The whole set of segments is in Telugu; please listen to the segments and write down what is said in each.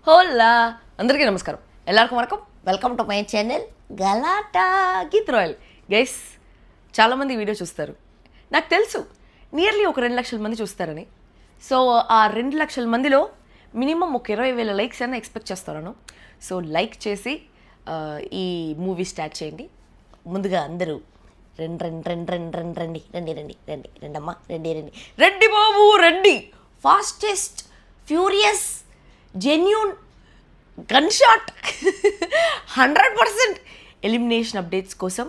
హోలా అందరికీ నమస్కారం ఎల్లరికం వరకం welcome to my channel Galatta Geetu Royal guys చాలామంది వీడియో చూస్తారు నాకు తెలుసు నియర్లీ ఒక 2 లక్షల మంది చూస్తారని సో ఆ 2 లక్షల మందిలో మినిమం ఒక 20,000 లైక్స్ అయినా ఎక్స్పెక్ట్ చేస్తాను సో లైక్ చేసి ఈ మూవీ స్టార్ట్ చేయండి ముందుగా అందరూ రండమ్మా రండి బాబు రండి fastest furious genuine gun shot 100% elimination updates కోసం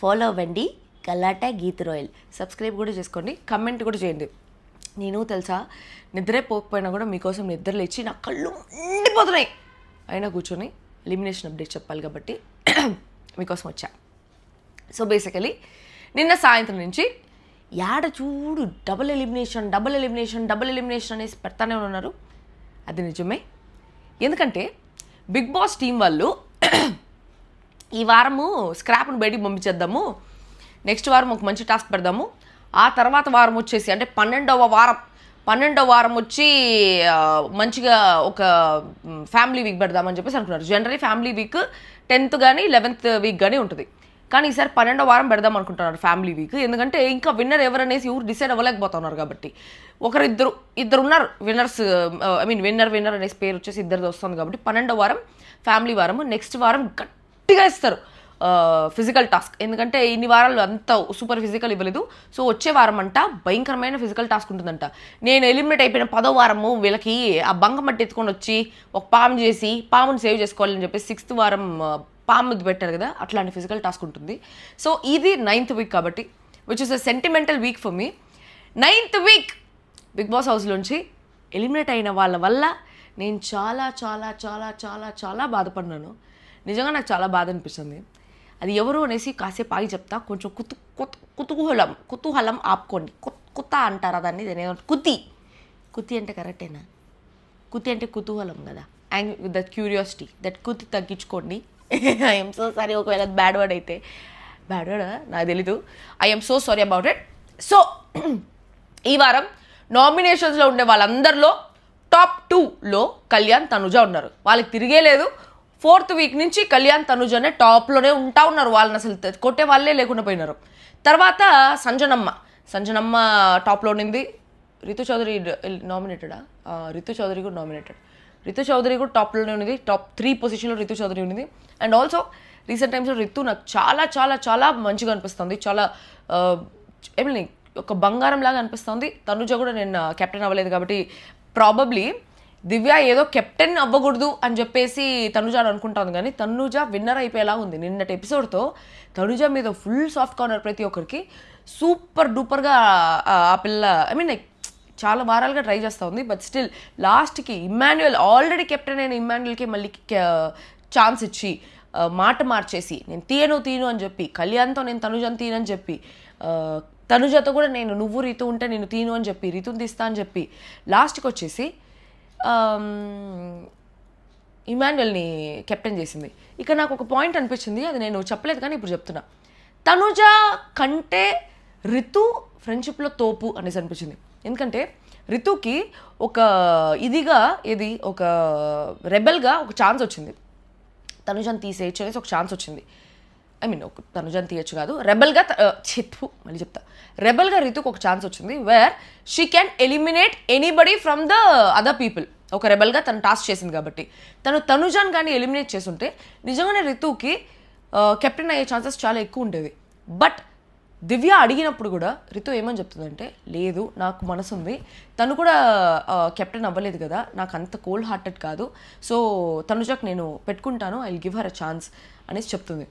ఫాలో అవ్వండి గలాటా గీత్ రాయల్ సబ్స్క్రైబ్ కూడా చేసుకోండి కమెంట్ కూడా చేయండి నేను తెలుసా నిద్రే పోకపోయినా కూడా మీకోసం నిద్ర లేచి నా కళ్ళు నిండిపోతున్నాయి అయినా కూర్చొని ఎలిమినేషన్ అప్డేట్ చెప్పాలి కాబట్టి మీకోసం వచ్చా సో బేసికలీ నిన్న సాయంత్రం నుంచి యాడ చూడు డబుల్ ఎలిమినేషన్ అనేసి పెడతానే ఉన్నారు అది నిజమే ఎందుకంటే బిగ్ బాస్ టీం వాళ్ళు ఈ వారము స్క్రాప్ను బయటికి పంపించేద్దాము నెక్స్ట్ వారం ఒక మంచి టాస్క్ పెడదాము ఆ తర్వాత వారం వచ్చేసి అంటే 12వ వారం వచ్చి మంచిగా ఒక ఫ్యామిలీ వీక్ పెడదామని చెప్పేసి అనుకున్నారు జనరలీ ఫ్యామిలీ వీక్ 10th కానీ 11th వీక్ కానీ ఉంటుంది కానీ ఈసారి 12వ వారం పెడదాం అనుకుంటున్నారు ఫ్యామిలీ వీక్ ఎందుకంటే ఇంకా విన్నర్ ఎవరనేసి ఎవరు డిసైడ్ అవ్వలేకపోతున్నారు కాబట్టి ఇద్దరు ఉన్నారు విన్నర్స్ విన్నర్ అనేసి పేరు వచ్చేసి ఇద్దరిది వస్తుంది కాబట్టి 12వ వారం ఫ్యామిలీ వారము నెక్స్ట్ వారం గట్టిగా ఇస్తారు ఫిజికల్ టాస్క్ ఎందుకంటే ఇన్ని వారాలు అంత సూపర్ ఫిజికల్ ఇవ్వలేదు సో వచ్చే వారం అంట భయంకరమైన ఫిజికల్ టాస్క్ ఉంటుందంట నేను ఎలిమినేట్ అయిపోయిన 10వ వారము వీళ్ళకి ఆ బంగమట్టి ఎత్తుకొని వచ్చి ఒక పాముని సేవ్ చేసుకోవాలని చెప్పి 6th వారం పాము పెట్టారు కదా అట్లాంటి ఫిజికల్ టాస్క్ ఉంటుంది సో ఇది 9th వీక్ కాబట్టి which is a sentimental week for me 9th week Bigg Boss హౌస్లోంచి ఎలిమినేట్ అయిన వాళ్ళ వల్ల నేను చాలా చాలా చాలా చాలా చాలా బాధపడినాను నిజంగా నాకు చాలా బాధ అనిపిస్తుంది అది ఎవరు అనేసి కాసేపు ఆగి చెప్తా కొంచెం కుతూహలం ఆపుకోండి కుత్త అంటారా దాన్ని కుతి అంటే కరెక్టేనా కుతి అంటే కుతూహలం కదా అండ్ దట్ క్యూరియాసిటీ దట్ కుతి తగ్గించుకోండి ఐఎమ్ సో సారీ ఒకవేళ బ్యాడ్ వర్డ్ అయితే బ్యాడ్ వర్డ్ నాకు తెలీదు I'm so sorry about it so ఈ వారం నామినేషన్స్లో ఉండే వాళ్ళందరిలో టాప్ 2లో కళ్యాణ్ తనుజ ఉన్నారు వాళ్ళకి తిరిగే లేదు 4th వీక్ నుంచి కళ్యాణ్ తనుజనే టాప్లోనే ఉన్నారు వాళ్ళని అసలు కొట్టే వాళ్ళే లేకుండా పోయినారు తర్వాత సంజనమ్మ టాప్లో ఉండింది రితు చౌదరి నామినేటెడా రితు చౌదరి కూడా నామినేటెడ్ రితు చౌదరి కూడా టాప్లోనే ఉన్నది టాప్ 3 పొజిషన్లో రితు చౌదరి ఉన్నది అండ్ ఆల్సో రీసెంట్ టైమ్స్లో రితు నాకు చాలా చాలా చాలా మంచిగా అనిపిస్తుంది చాలా ఏమి ఒక బంగారం లాగా అనిపిస్తుంది తనుజ కూడా నేను కెప్టెన్ అవ్వలేదు కాబట్టి ప్రాబబ్లీ దివ్య ఏదో కెప్టెన్ అవ్వకూడదు అని చెప్పేసి తనుజ అనుకుంటాను కానీ తనుజ విన్నర్ అయిపోయేలా ఉంది నిన్నటి ఎపిసోడ్తో తనుజ మీద ఫుల్ సాఫ్ట్ కార్నర్ ప్రతి ఒక్కరికి సూపర్ డూపర్గా ఆ పిల్ల చాలా వారాలుగా ట్రై చేస్తూ ఉంది బట్ స్టిల్ లాస్ట్కి ఇమ్మాన్యుయల్ ఆల్రెడీ కెప్టెన్ అయిన ఇమ్మాన్యుయల్కి మళ్ళీ ఛాన్స్ ఇచ్చి మాట మార్చేసి నేను తీయను అని చెప్పి కళ్యాణ్తో నేను తనుజను తీయనని చెప్పి తనుజతో కూడా నువ్వు రితు ఉంటే నేను తీను అని చెప్పి రితుని తీస్తా అని చెప్పి లాస్ట్కి వచ్చేసి ఇమాన్యుయల్ని కెప్టెన్ చేసింది ఇక నాకు ఒక పాయింట్ అనిపించింది అది నేను చెప్పలేదు కానీ ఇప్పుడు చెప్తున్నా తనుజ కంటే రితు ఫ్రెండ్షిప్లో తోపు అనేసి అనిపించింది ఎందుకంటే రితుకి ఒక ఒక రెబెల్గా ఒక ఛాన్స్ వచ్చింది తనుజని తీసేయచ్చు అనేసి ఒక ఛాన్స్ వచ్చింది ఒక తనుజని తీయచ్చు కాదు రెబెల్గా రెబెల్గా రితుకు ఒక ఛాన్స్ వచ్చింది where she can eliminate anybody from the other people ఒక రెబెల్గా తను టాస్క్ చేసింది కాబట్టి తనుజాన్ కానీ ఎలిమినేట్ చేస్తుంటే నిజంగానే రితుకి కెప్టెన్ అయ్యే ఛాన్సెస్ చాలా ఎక్కువ ఉండేది బట్ దివ్య అడిగినప్పుడు కూడా రితు ఏమని చెప్తుందంటే లేదు నాకు మనసు ఉంది తను కూడా కెప్టెన్ అవ్వలేదు కదా నాకు అంత కోల్డ్ హార్టెడ్ కాదు సో తనుజకు నేను పెట్టుకుంటాను I will give her a chance అనేసి చెప్తుంది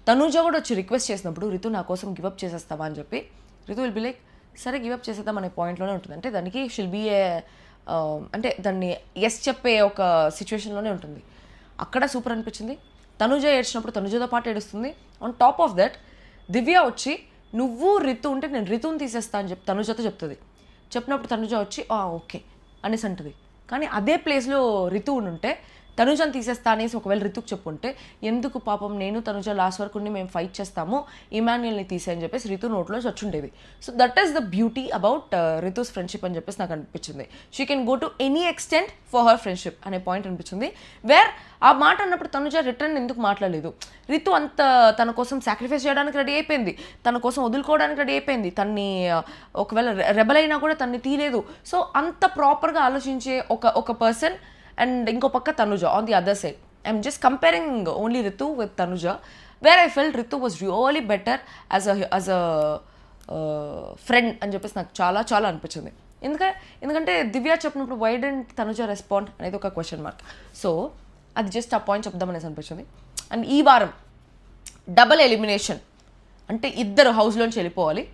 తనుజ కూడా వచ్చి రిక్వెస్ట్ చేసినప్పుడు రితు నా కోసం గివప్ చేసేస్తావా అని చెప్పి రితు విల్ బి లైక్ సరే గివప్ చేసేద్దాం అనే పాయింట్లోనే ఉంటుంది అంటే దానికి షిల్ బీ అంటే దాన్ని ఎస్ చెప్పే ఒక సిచ్యువేషన్లోనే ఉంటుంది అక్కడ సూపర్ అనిపించింది తనుజ ఏడ్చినప్పుడు తనుజతో పాటు ఏడుస్తుంది ఆన్ టాప్ ఆఫ్ దట్ దివ్య వచ్చి నువ్వు రితు ఉంటే నేను రితుని తీసేస్తా అని చెప్పి తనుజతో చెప్తుంది చెప్పినప్పుడు తనుజ వచ్చి ఓకే అనేసి అంటుంది కానీ అదే ప్లేస్లో రితు ఉంటే తనుజని తీసేస్తా అనేసి ఒకవేళ రితుకు చెప్పుంటే ఎందుకు పాపం నేను తనుజ లాస్ట్ వరకు మేము ఫైట్ చేస్తాము ఇమాన్యుయల్ని తీసేయని చెప్పేసి రితు నోట్లో వచ్చుండేది. So that is the beauty about Ritu's friendship అని చెప్పేసి నాకు అనిపించింది. She can go to any extent for her friendship అనే పాయింట్ అనిపించింది. వేర్ ఆ మాట అన్నప్పుడు తనుజ రిటర్న్ ఎందుకు మాట్లాడలేదు? రితు అంత తన కోసం సాక్రిఫైస్ చేయడానికి రెడీ అయిపోయింది, తన కోసం వదులుకోవడానికి రెడీ అయిపోయింది, తన్ని ఒకవేళ రెబల్ అయినా కూడా తన్ని తీయలేదు. సో అంత ప్రాపర్గా ఆలోచించే ఒక పర్సన్ అండ్ ఇంకో పక్క Tanuja on the other side. I'm just comparing only Ritu with Tanuja, where I felt Ritu was really better as a friend అని చెప్పేసి నాకు చాలా చాలా అనిపించింది. ఎందుకంటే దివ్య చెప్పినప్పుడు వై డెంట్ తనుజ రెస్పాండ్ అనేది ఒక క్వశ్చన్ మార్క్. సో అది జస్ట్ ఆ పాయింట్ చెప్దామనేసి అనిపించింది. అండ్ ఈ వారం డబుల్ ఎలిమినేషన్ అంటే ఇద్దరు హౌస్లోంచి వెళ్ళిపోవాలి.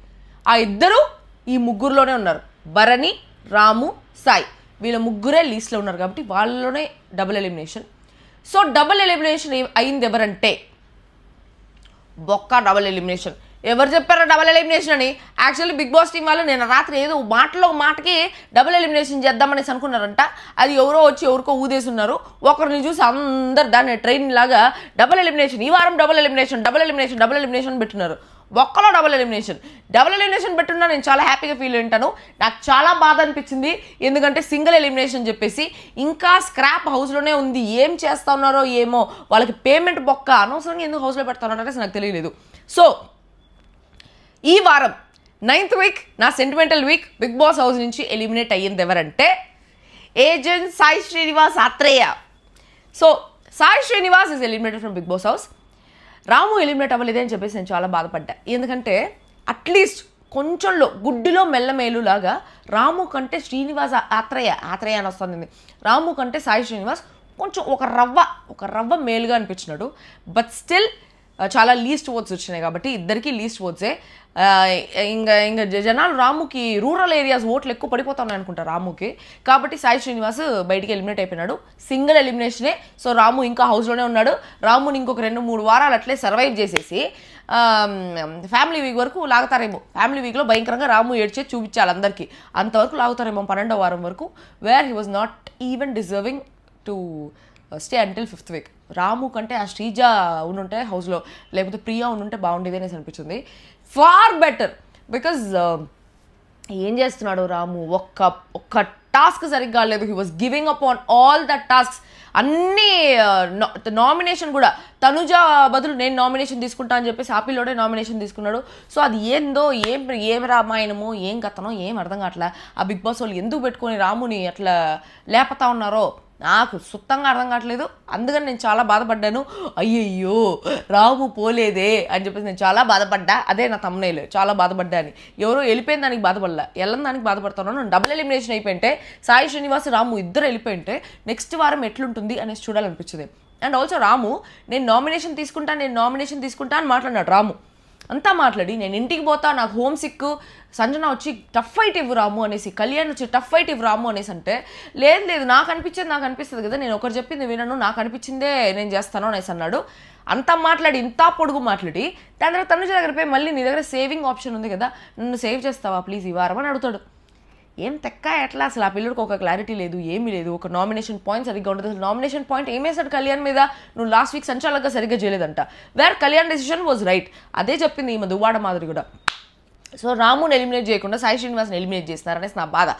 ఆ ఇద్దరు ఈ ముగ్గురులోనే ఉన్నారు, భరణి, రాము, సాయి. వీళ్ళ ముగ్గురే లీస్ట్లో ఉన్నారు కాబట్టి వాళ్ళలోనే double elimination. So double elimination అయింది ఎవరంటే బొక్క డబుల్ ఎలిమినేషన్. ఎవరు చెప్పారో డబుల్ ఎలిమినేషన్ అని? యాక్చువల్లీ బిగ్ బాస్ టీం వాళ్ళు నేను రాత్రి ఏదో మాటకి డబుల్ ఎలిమినేషన్ చేద్దామనేసి అనుకున్నారంట. అది ఎవరో వచ్చి ఎవరికో ఊదేస్తున్నారు. ఒకరిని చూసి అందరు దాన్ని ట్రైన్ లాగా డబుల్ ఎలిమినేషన్, ఈ వారం double elimination double elimination double elimination పెట్టున్నారు. ఒక్కలో డబుల్ ఎలిమినేషన్ పెట్టున్నా నేను చాలా హ్యాపీగా ఫీల్ ఉంటాను. నాకు చాలా బాధ అనిపించింది, ఎందుకంటే సింగిల్ ఎలిమినేషన్ చెప్పేసి ఇంకా స్క్రాప్ హౌస్లోనే ఉంది. ఏం చేస్తా ఉన్నారో ఏమో, వాళ్ళకి పేమెంట్ బొక్క, అనవసరంగా ఎందుకు హౌస్లో పెడతా ఉన్నారనేసి నాకు తెలియలేదు. సో ఈ వారం 9th వీక్, నా sentimental week, Bigg Boss house నుంచి ఎలిమినేట్ అయ్యింది ఎవరంటే agent Sai Srinivas Atreya. So Sai Srinivas is eliminated from Bigg Boss house. Ramu eliminate అవ్వలేదే అని చెప్పేసి నేను చాలా బాధపడ్డా. ఎందుకంటే అట్లీస్ట్ కొంచెంలో గుడ్డిలో మెల్లమేలులాగా రాము కంటే శ్రీనివాస్ ఆత్రేయ అని వస్తుంది, రాము కంటే సాయి శ్రీనివాస్ కొంచెం ఒక రవ్వ మేలుగా అనిపించినాడు. బట్ స్టిల్ చాలా లీస్ట్ ఓట్స్ వచ్చినాయి కాబట్టి ఇద్దరికి లీస్ట్ ఓట్సే. ఇంకా జనాలు రాముకి రూరల్ ఏరియాస్ ఓట్లు ఎక్కువ పడిపోతా ఉన్నాయి అనుకుంటా రాముకి, కాబట్టి సాయి శ్రీనివాస్ బయటికి ఎలిమినేట్ అయిపోయినాడు. సింగిల్ ఎలిమినేషనే. సో రాము ఇంకా హౌస్లోనే ఉన్నాడు. రాముని ఇంకొక 2-3 వారాలు అట్లే సర్వైవ్ చేసేసి ఫ్యామిలీ వీక్ వరకు లాగుతారేమో. ఫ్యామిలీ వీక్లో భయంకరంగా రాము ఏడ్చే చూపించాలి అందరికీ, అంతవరకు లాగుతారేమో 12వ వారం వరకు, where he was not even deserving to stay until 5th week. Ramu కంటే ఆ శ్రీజ ఉండుంటే హౌస్లో, లేకపోతే ప్రియా ఉండుంటే బాగుండేది అనేసి అనిపించింది. ఫార్ బెటర్, బికాజ్ ఏం చేస్తున్నాడు రాము, ఒక్క టాస్క్ సరిగ్గా లేదు. He was giving up on all the tasks. అన్నీ నామినేషన్ కూడా తనుజ బదులు నేను నామినేషన్ తీసుకుంటా అని చెప్పేసి ఆపిల్లోనే నామినేషన్ తీసుకున్నాడు. సో అది ఏందో ఏం రామాయణమో ఏం కథనో ఏం అర్థం కావట్లే. ఆ బిగ్ బాస్ వాళ్ళు ఎందుకు పెట్టుకొని రాముని అట్లా లేపతా ఉన్నారో నాకు సుత్తంగా అర్థం కావట్లేదు. అందుకని నేను చాలా బాధపడ్డాను. అయ్యయ్యో రాము పోలేదే అని చెప్పేసి నేను చాలా బాధపడ్డా. అదే నా తమ్మునేల్, చాలా బాధపడ్డా అని. ఎవరో వెళ్ళిపోయిన దానికి బాధపడలే, వెళ్ళని దానికి బాధపడుతున్నాను. డబుల్ ఎలిమినేషన్ అయిపోయింటే సాయి శ్రీనివాస్ రాము ఇద్దరు వెళ్ళిపోయింటే నెక్స్ట్ వారం ఎట్లుంటుంది అనేసి చూడాలనిపించింది. అండ్ ఆల్సో రాము నేను నామినేషన్ తీసుకుంటా అని మాట్లాడినాడు. రాము అంతా మాట్లాడి నేను ఇంటికి పోతా, నాకు హోమ్ సిక్, సంజన వచ్చి టఫ్ ఫైట్ ఇవ్వు రాము అనేసి, కళ్యాణ్ వచ్చి టఫ్ ఫైట్ ఇవ్వు రాము అనేసి అంటే లేదు నాకు అనిపిస్తుంది కదా, నేను ఒకరు చెప్పింది వినను, నాకు అనిపించిందే నేను చేస్తాను అనేసి అన్నాడు. అంతా మాట్లాడి ఇంత పొడుగు మాట్లాడి దాని తర్వాత తనుజ దగ్గర పోయి మళ్ళీ నీ దగ్గర సేవింగ్ ఆప్షన్ ఉంది కదా, నన్ను సేవ్ చేస్తావా ప్లీజ్ ఈ వారం అని అడుగుతాడు. ఏం తెక్క ఎట్లా అసలు ఆ పిల్లడికి ఒక క్లారిటీ లేదు, ఏమీ లేదు. ఒక నామినేషన్ పాయింట్ సరిగ్గా ఉండదు. అసలు నామినేషన్ పాయింట్ ఏమేసాడు కళ్యాణ్ మీద, నువ్వు లాస్ట్ వీక్ సంచాలకంగా సరిగ్గా చేయలేదంట. Where Kalyan decision was right, అదే చెప్పింది ఈమె దువ్వాడ మాదిరి కూడా. సో రాముని ఎలిమినేట్ చేయకుండా సాయి శ్రీనివాస్ని ఎలిమినేట్ చేస్తున్నారనేసి నా బాధ.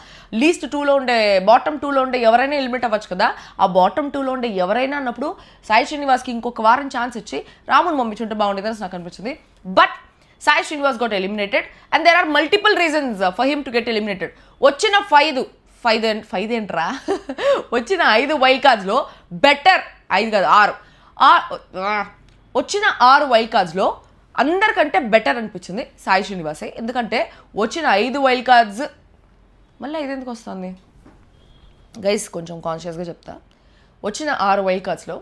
లీస్ట్ 2లో ఉండే బాటమ్ 2లో ఉండే ఎవరైనా ఎలిమినేట్ అవ్వచ్చు కదా, ఆ బాటమ్ 2లో ఉండే ఎవరైనా అన్నప్పుడు సాయి శ్రీనివాస్కి ఇంకొక వారం ఛాన్స్ ఇచ్చి రాముని పంపించుంటే బాగుండేదని నాకు అనిపించింది. But Sai Srinivas got eliminated and there are multiple reasons for him to get eliminated. వచ్చిన 5 ఏంట్రా వచ్చిన 5 వైల్డ్ కార్డ్స్లో బెటర్ 5 కాదు 6 వచ్చిన 6 వైల్డ్ కార్డ్స్లో అందరికంటే బెటర్ అనిపించింది సాయి శ్రీనివాసే. ఎందుకంటే వచ్చిన 5 వైల్డ్ కార్డ్స్ మళ్ళీ 5 ఎందుకు వస్తుంది గైస్, కొంచెం కాన్షియస్గా చెప్తా. వచ్చిన 6 వైల్డ్ కార్డ్స్లో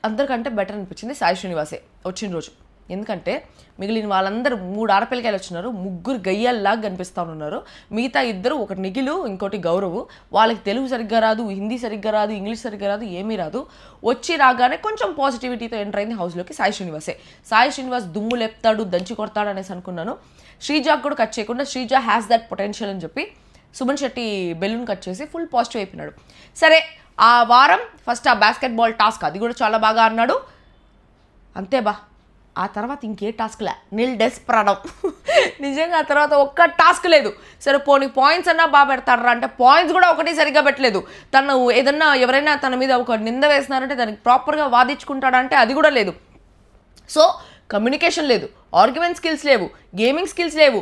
అందరికంటే బెటర్ అనిపించింది సాయి శ్రీనివాసే వచ్చిన రోజు. ఎందుకంటే మిగిలిన వాళ్ళందరూ 3 ఆడపిల్లకాయలు వచ్చినారు, 3 గయ్యాల్లాగా కనిపిస్తూ ఉన్నారు. మిగతా 2 ఒకటి నిఖిలు ఇంకోటి గౌరవ్, వాళ్ళకి తెలుగు సరిగ్గా రాదు, హిందీ సరిగ్గా రాదు, ఇంగ్లీష్ సరిగ్గా రాదు, ఏమీ రాదు. వచ్చి రాగానే కొంచెం పాజిటివిటీతో ఎంటర్ అయింది హౌస్లోకి సాయి శ్రీనివాసే. సాయి శ్రీనివాస్ దుమ్ము లేపుతాడు, దంచి కొడతాడు అనేసి అనుకున్నాను. శ్రీజాకు కూడా కట్ చేయకుండా శ్రీజా హ్యాస్ దట్ పొటెన్షియల్ అని చెప్పి సుమన్ శెట్టి బెలూన్ కట్ చేసి ఫుల్ పాజిటివ్ అయిపోయినాడు. సరే ఆ వారం ఫస్ట్ ఆ బాస్కెట్బాల్ టాస్క్ అది కూడా చాలా బాగా ఆడినాడు. అంతే బా, ఆ తర్వాత ఇంకే టాస్క్లే, నిల్ డెస్పరాడం. నిజంగా ఆ తర్వాత ఒక్క టాస్క్ లేదు. సరే పోనీ పాయింట్స్ అన్నా బాగా పెడతాడరా అంటే పాయింట్స్ కూడా ఒకటి సరిగ్గా పెట్టలేదు. తను ఏదన్నా ఎవరైనా తన మీద ఒక నింద వేసినారంటే దానికి ప్రాపర్గా వాదించుకుంటాడంటే అది కూడా లేదు. సో కమ్యూనికేషన్ లేదు, ఆర్గ్యుమెంట్ స్కిల్స్ లేవు, గేమింగ్ స్కిల్స్ లేవు.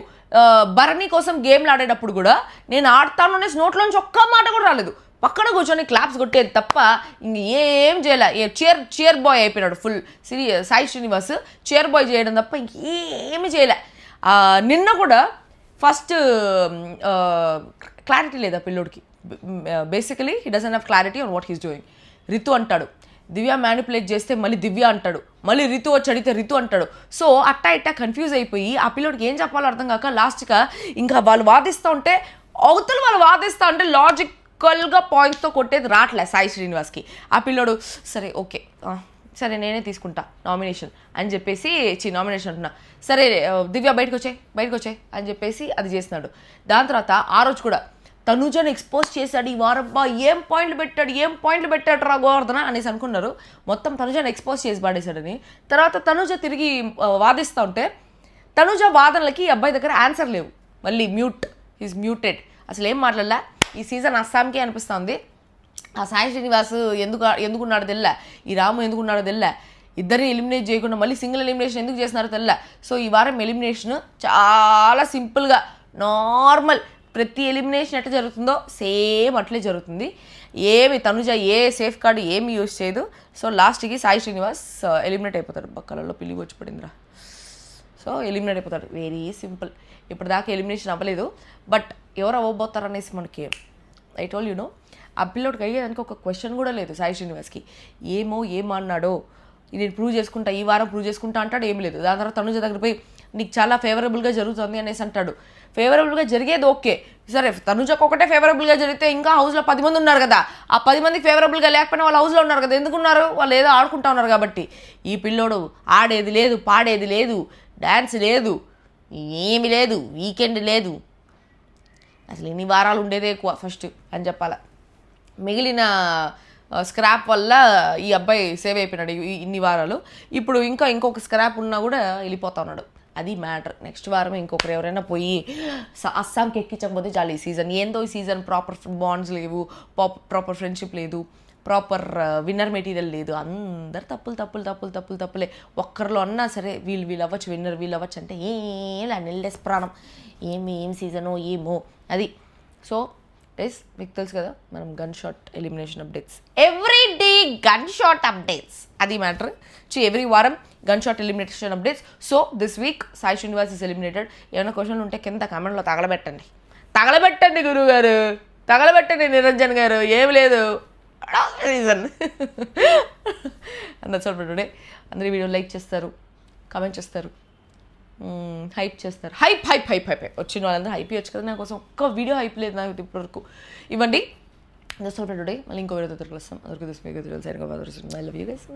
భరణి కోసం గేమ్లు ఆడేటప్పుడు కూడా నేను ఆడతాను అనేసి నోట్లోంచి ఒక్క మాట కూడా రాలేదు. పక్కన కూర్చొని క్లాప్స్ కొట్టేది తప్ప ఇంక ఏం చేయలే. చీర్ బాయ్ అయిపోయినాడు full. Sai Srinivas cheer boy చేయడం తప్ప ఇంకేమి చేయలే. నిన్న కూడా ఫస్ట్ క్లారిటీ లేదా పిల్లోడికి. Basically he doesn't have clarity on what he's doing. Ritu అంటాడు, దివ్య మ్యానిపులేట్ చేస్తే మళ్ళీ దివ్య అంటాడు, మళ్ళీ రితు వచ్చి అడిగితే రితు అంటాడు. సో అట్టా ఇట్టా కన్ఫ్యూజ్ అయిపోయి ఆ పిల్లోడికి ఏం చెప్పాలో అర్థం కాక లాస్ట్గా ఇంకా వాళ్ళు వాదిస్తూ ఉంటే అవతలు వాళ్ళు వాదిస్తూ ఉంటే లాజికల్గా పాయింట్స్తో కొట్టేది రావట్లే సాయి శ్రీనివాస్కి. ఆ పిల్లోడు సరే ఓకే సరే నేనే తీసుకుంటా నామినేషన్ అని చెప్పేసి నామినేషన్ అంటున్నా, సరే దివ్య బయటకు వచ్చాయి అని చెప్పేసి అది చేస్తున్నాడు. దాని తర్వాత ఆ రోజు కూడా తనుజను ఎక్స్పోజ్ చేశాడు ఈ వారబ్బా, ఏం పాయింట్లు పెట్టాడు రా గోవర్ధన అనేసి అనుకున్నారు. మొత్తం తనుజను ఎక్స్పోజ్ చేసి పాడేశాడని. తర్వాత తనుజ తిరిగి వాదిస్తూ ఉంటే తనుజ వాదనలకి ఈ అబ్బాయి దగ్గర ఆన్సర్ లేవు. మళ్ళీ ఈజ్ మ్యూటెడ్, అసలు ఏం మాట్లాడలే. ఈ సీజన్ అస్సాంకే అనిపిస్తుంది. ఆ సాయి శ్రీనివాస్ ఎందుకున్నాడో తెల్లా, ఈ రాము ఎందుకున్నాడో తెల్లా, ఇద్దరిని ఎలిమినేట్ చేయకుండా మళ్ళీ సింగిల్ ఎలిమినేషన్ ఎందుకు చేస్తున్నారో తెల్లా. సో ఈ వారం ఎలిమినేషన్ చాలా సింపుల్గా నార్మల్, ప్రతి ఎలిమినేషన్ ఎట్లా జరుగుతుందో సేమ్ అట్లే జరుగుతుంది. ఏమి తనుజ ఏ సేఫ్ కార్డు ఏమి యూజ్ చేయదు. సో లాస్ట్కి సాయి శ్రీనివాస్ ఎలిమినేట్ అయిపోతాడు. బక్కలలో పిల్లి వచ్చి పడిందిరా. సో ఎలిమినేట్ అయిపోతాడు, వెరీ సింపుల్. ఇప్పటిదాకా ఎలిమినేషన్ అవ్వలేదు, బట్ ఎవరు అవ్వబోతారు అనేసి మనకి ఐ టోల్డ్ యు నో. ఆ పిల్లోడికి అయ్యేదానికి ఒక క్వశ్చన్ కూడా లేదు సాయి శ్రీనివాస్కి. ఏమన్నాడో నేను ప్రూవ్ చేసుకుంటా, ఈ వారం ప్రూవ్ చేసుకుంటా అంటాడు, ఏం లేదు. దాని తర్వాత తనుజ దగ్గర పోయి నీకు చాలా ఫేవరబుల్గా జరుగుతుంది అనేసి అంటాడు. ఫేవరబుల్గా జరిగేది ఓకే, సరే తనుజకు ఒకటే ఫేవరబుల్గా జరిగితే ఇంకా హౌస్లో 10 మంది ఉన్నారు కదా, ఆ 10 మందికి ఫేవరబుల్గా లేకపోయినా వాళ్ళు హౌస్లో ఉన్నారు కదా, ఎందుకున్నారు? వాళ్ళు ఏదో ఆడుకుంటా ఉన్నారు కాబట్టి. ఈ పిల్లోడు ఆడేది లేదు, పాడేది లేదు, డ్యాన్స్ లేదు, ఏమి లేదు, వీకెండ్ లేదు, అసలు ఇన్ని వారాలు ఉండేదే ఎక్కువ ఫస్ట్ అని చెప్పాల. మిగిలిన స్క్రాప్ వల్ల ఈ అబ్బాయి సేవ్ అయిపోయినాడు ఇన్ని వారాలు. ఇప్పుడు ఇంకొక స్క్రాప్ ఉన్నా కూడా వెళ్ళిపోతా ఉన్నాడు. అది మ్యాటర్. నెక్స్ట్ వారం ఇంకొకరు ఎవరైనా పోయి అస్సాంకి ఎక్కించకపోతే చాలు. ఈ సీజన్ ఏందో, ఈ సీజన్ ప్రాపర్ బాండ్స్ లేవు, ప్రాపర్ ఫ్రెండ్షిప్ లేదు, ప్రాపర్ విన్నర్ మెటీరియల్ లేదు. అందరు తప్పులే. ఒక్కరిలో అన్నా సరే వీళ్ళు అవ్వచ్చు, వీళ్ళు అవ్వచ్చు అంటే ఏలా నిల్డెస్ ప్రాణం. ఏం సీజనో ఏమో అది. సో మీకు తెలుసు కదా, మనం gun shot elimination updates every day, gun shot updates అది మ్యాటర్. ఎవ్రీ వారం gun shot elimination updates. So this week Sai Srinivas is eliminated. ఏమైనా క్వశ్చన్లు ఉంటే కింద కామెంట్లో తగలబెట్టండి గురువు గారు, తగలబెట్టండి నిరంజన్ గారు, ఏమి లేదు రీజన్ అందరు చూడండి. అందరి వీడియో లైక్ చేస్తారు, కామెంట్ చేస్తారు, హైప్ చేస్తారు. హైప్ వచ్చిన వాళ్ళందరూ హైప్ ఇవ్వచ్చు కదా. నా కోసం ఒక్క వీడియో హైప్ లేదు నాకు ఇప్పటివరకు. ఇవ్వండి. That's all for today. మళ్ళీ ఇంకో వీడియోతో తిరిగి వస్తాం. అదొక దిస్ మీకు తెలుసు. I love you guys.